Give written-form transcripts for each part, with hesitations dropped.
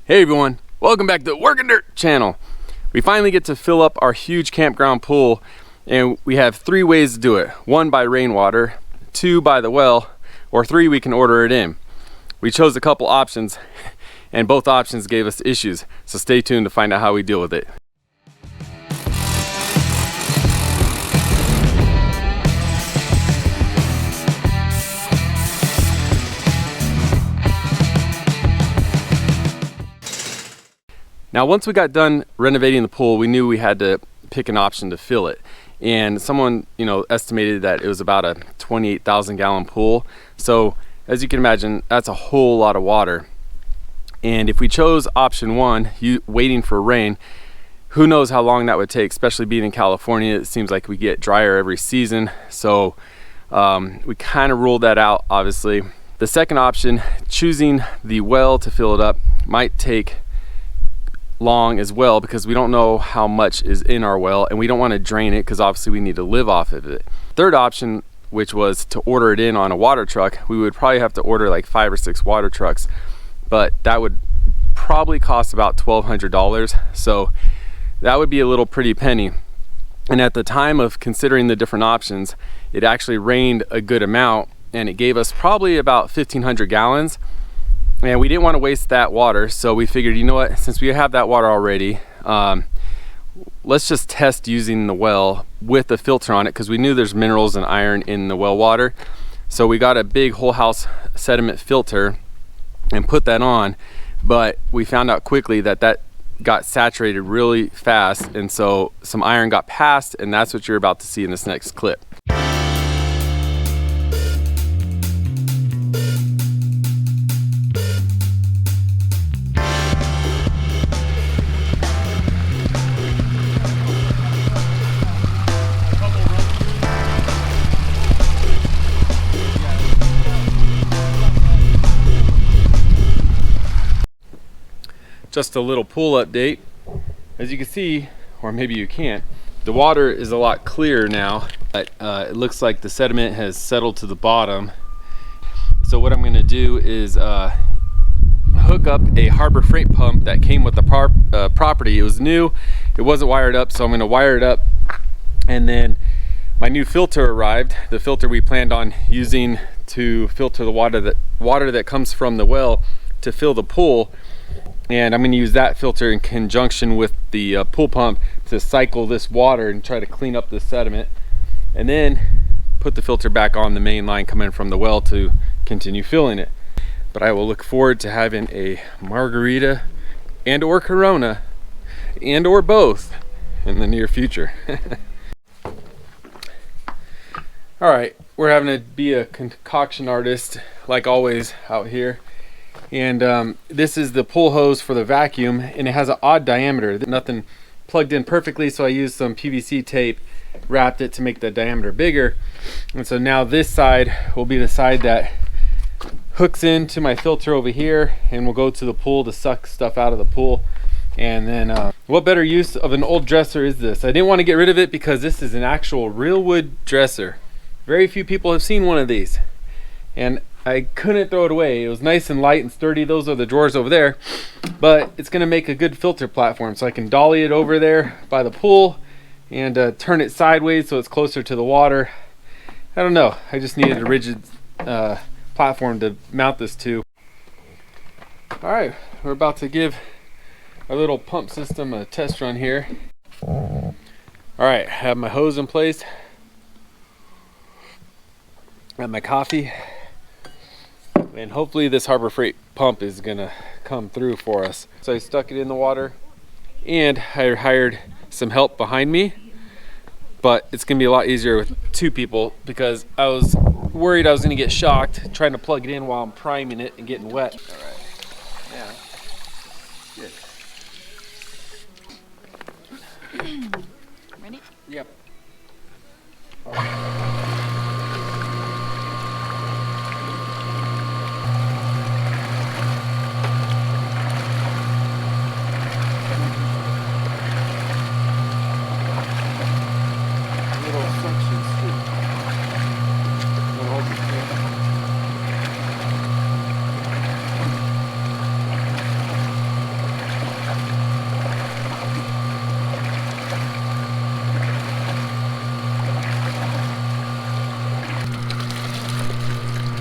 Hey everyone, welcome back to the Working Dirt channel. We finally get to fill up our huge campground pool, and we have 3 ways to do it. 1 by rainwater, 2 by the well, or 3 we can order it in. We chose a couple options and both options gave us issues, so stay tuned to find out how we deal with it. Now, once we got done renovating the pool, we knew we had to pick an option to fill it. And someone, estimated that it was about a 28,000 gallon pool. So as you can imagine, that's a whole lot of water. And if we chose option 1, waiting for rain, who knows how long that would take, especially being in California. It seems like we get drier every season. So we kind of ruled that out, obviously. The second option, choosing the well to fill it up, might take long as well, because we don't know how much is in our well and we don't want to drain it because obviously we need to live off of it. Third option, which was to order it in on a water truck, we would probably have to order like 5 or 6 water trucks, but that would probably cost about $1,200, so that would be a little pretty penny. And at the time of considering the different options, it actually rained a good amount and it gave us probably about 1,500 gallons. And we didn't want to waste that water, so we figured, you know what, since we have that water already, let's just test using the well with the filter on it, because we knew there's minerals and iron in the well water. So we got a big whole house sediment filter and put that on, but we found out quickly that that got saturated really fast, and so some iron got passed, and that's what you're about to see in this next clip. Just a little pool update. As you can see, or maybe you can't, the water is a lot clearer now, but it looks like the sediment has settled to the bottom. So what I'm going to do is hook up a Harbor Freight pump that came with the property. It was new, it wasn't wired up, so I'm going to wire it up. And then my new filter arrived, the filter we planned on using to filter the water that comes from the well to fill the pool. And I'm going to use that filter in conjunction with the pool pump to cycle this water and try to clean up the sediment, and then put the filter back on the main line coming from the well to continue filling it. But I will look forward to having a margarita and or Corona and or both in the near future. All right, we're having to be a concoction artist like always out here. And this is the pull hose for the vacuum, and it has an odd diameter. Nothing plugged in perfectly, so I used some PVC tape, wrapped it to make the diameter bigger. And so now this side will be the side that hooks into my filter over here and will go to the pool to suck stuff out of the pool. And then what better use of an old dresser is this? I didn't want to get rid of it because this is an actual real wood dresser. Very few people have seen one of these, and I couldn't throw it away. It was nice and light and sturdy. Those are the drawers over there, but it's gonna make a good filter platform, so I can dolly it over there by the pool and turn it sideways so it's closer to the water. I don't know, I just needed a rigid platform to mount this to. All right, we're about to give our little pump system a test run here. All right, I have my hose in place, got my coffee, and hopefully this Harbor Freight pump is gonna come through for us. So I stuck it in the water, and I hired some help behind me, but it's gonna be a lot easier with 2 people because I was worried I was gonna get shocked trying to plug it in while I'm priming it and getting wet. All right, yeah, good. Ready? Yep.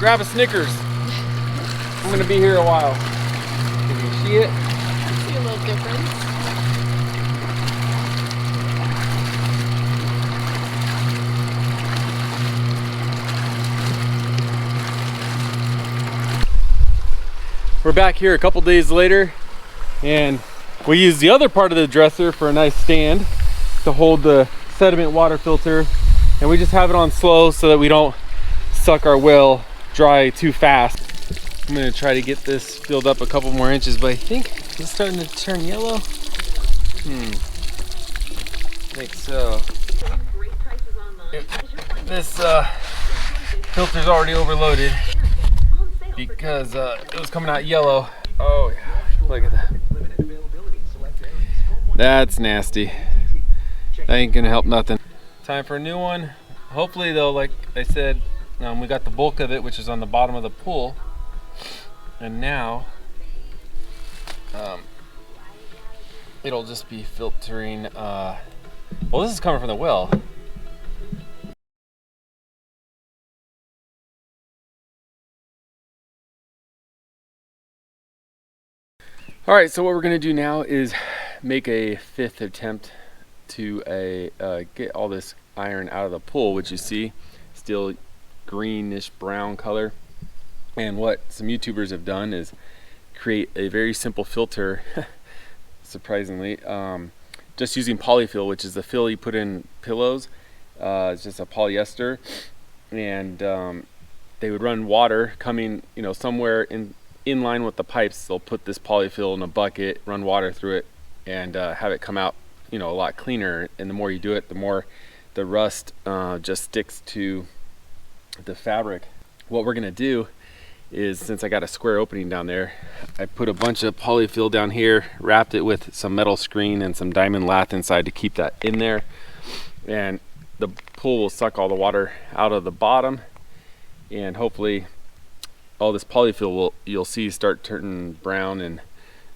grab a Snickers. I'm gonna be here a while. Can you see it? I see a little difference. We're back here a couple days later, and we used the other part of the dresser for a nice stand to hold the sediment water filter, and we just have it on slow so that we don't suck our well dry too fast. I'm gonna try to get this filled up a couple more inches, but I think it's starting to turn yellow. I think so. This filter's already overloaded because it was coming out yellow. Oh yeah, look at that. That's nasty. That ain't gonna help nothing. Time for a new one. Hopefully though, like I said, we got the bulk of it, which is on the bottom of the pool. And now it'll just be filtering. Well, this is coming from the well. All right, so what we're gonna do now is make a 5th attempt to get all this iron out of the pool, which you see still greenish brown color. And what some YouTubers have done is create a very simple filter, surprisingly, just using Polyfill, which is the fill you put in pillows. It's just a polyester, and they would run water coming, somewhere in line with the pipes. They'll put this Polyfill in a bucket, run water through it, and have it come out, a lot cleaner. And the more you do it, the more the rust just sticks to the fabric. What we're gonna do is, since I got a square opening down there, I put a bunch of Polyfill down here, wrapped it with some metal screen and some diamond lath inside to keep that in there, and the pool will suck all the water out of the bottom, and hopefully all this Polyfill you'll see start turning brown and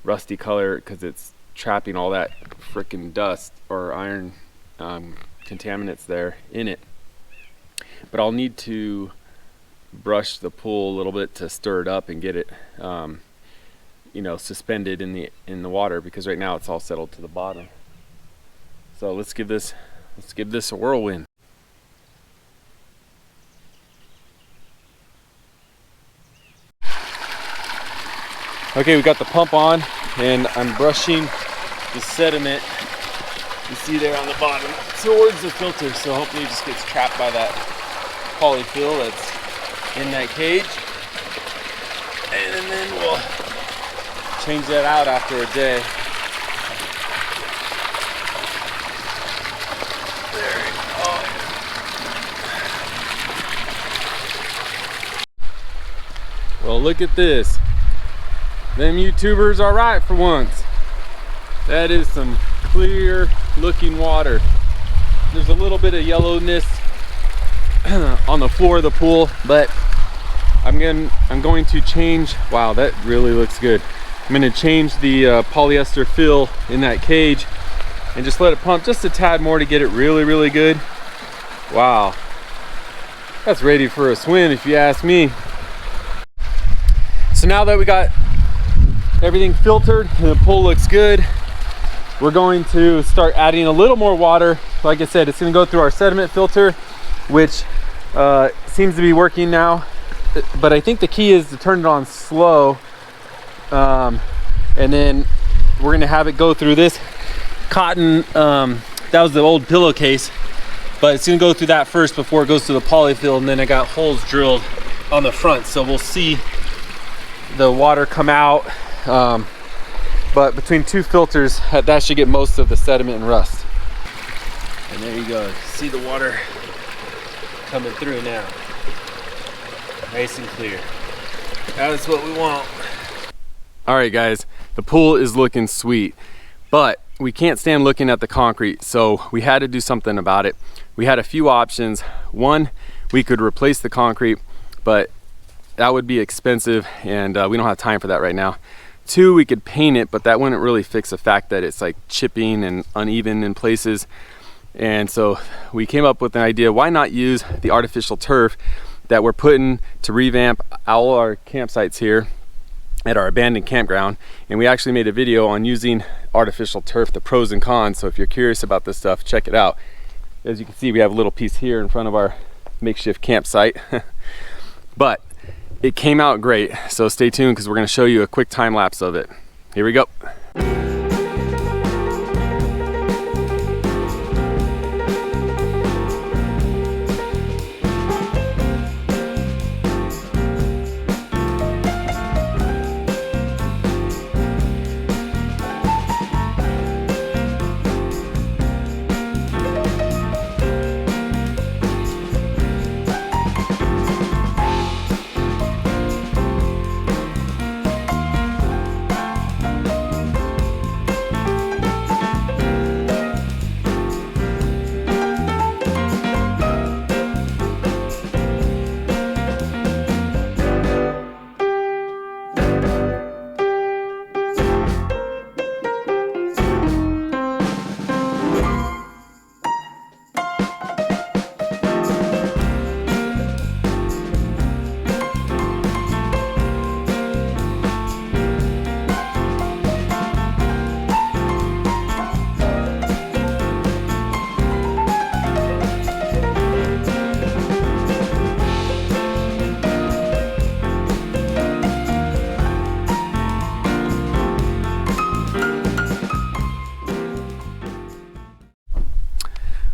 rusty color because it's trapping all that frickin' dust or iron contaminants there in it. But I'll need to brush the pool a little bit to stir it up and get it suspended in the water, because right now it's all settled to the bottom. So let's give this a whirlwind. Okay, we got the pump on and I'm brushing the sediment you see there on the bottom towards the filter, so hopefully it just gets trapped by that Polyfill that's in that cage, and then we'll change that out after a day. There we go. Well, look at this. Them YouTubers are right for once. That is some clear looking water. There's a little bit of yellowness on the floor of the pool, but I'm going to change. Wow, that really looks good. I'm going to change the polyester fill in that cage and just let it pump just a tad more to get it really, really good. Wow, that's ready for a swim if you ask me. So now that we got everything filtered and the pool looks good, we're going to start adding a little more water. Like I said, it's going to go through our sediment filter, which seems to be working now, but I think the key is to turn it on slow, and then we're going to have it go through this cotton, that was the old pillowcase, but it's going to go through that first before it goes to the Polyfill, and then I got holes drilled on the front, so we'll see the water come out, but between two filters that should get most of the sediment and rust. And there you go, see the water coming through now, nice and clear. That's what we want. All right guys, the pool is looking sweet, but we can't stand looking at the concrete, so we had to do something about it. We had a few options. One, we could replace the concrete, but that would be expensive, and we don't have time for that right now. Two, we could paint it, but that wouldn't really fix the fact that it's like chipping and uneven in places. And so we came up with an idea, why not use the artificial turf that we're putting to revamp all our campsites here at our abandoned campground. And we actually made a video on using artificial turf, the pros and cons. So if you're curious about this stuff, check it out. As you can see, we have a little piece here in front of our makeshift campsite. But it came out great, so stay tuned because we're going to show you a quick time lapse of it. Here we go.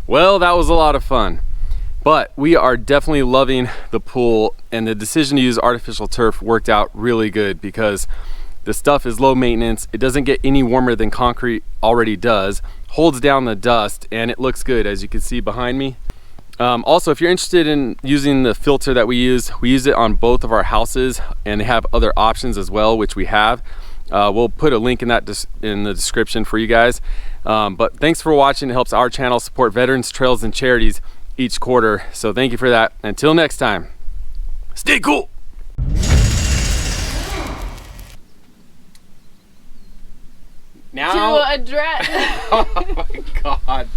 Well, that was a lot of fun, but we are definitely loving the pool, and the decision to use artificial turf worked out really good because the stuff is low maintenance. It doesn't get any warmer than concrete already does, holds down the dust, and it looks good, as you can see behind me. Also, if you're interested in using the filter that we use it on both of our houses, and they have other options as well, which we have. We'll put a link in that in the description for you guys. But thanks for watching. It helps our channel support veterans, trails, and charities each quarter. So thank you for that. Until next time, stay cool. Now To address. Oh my God.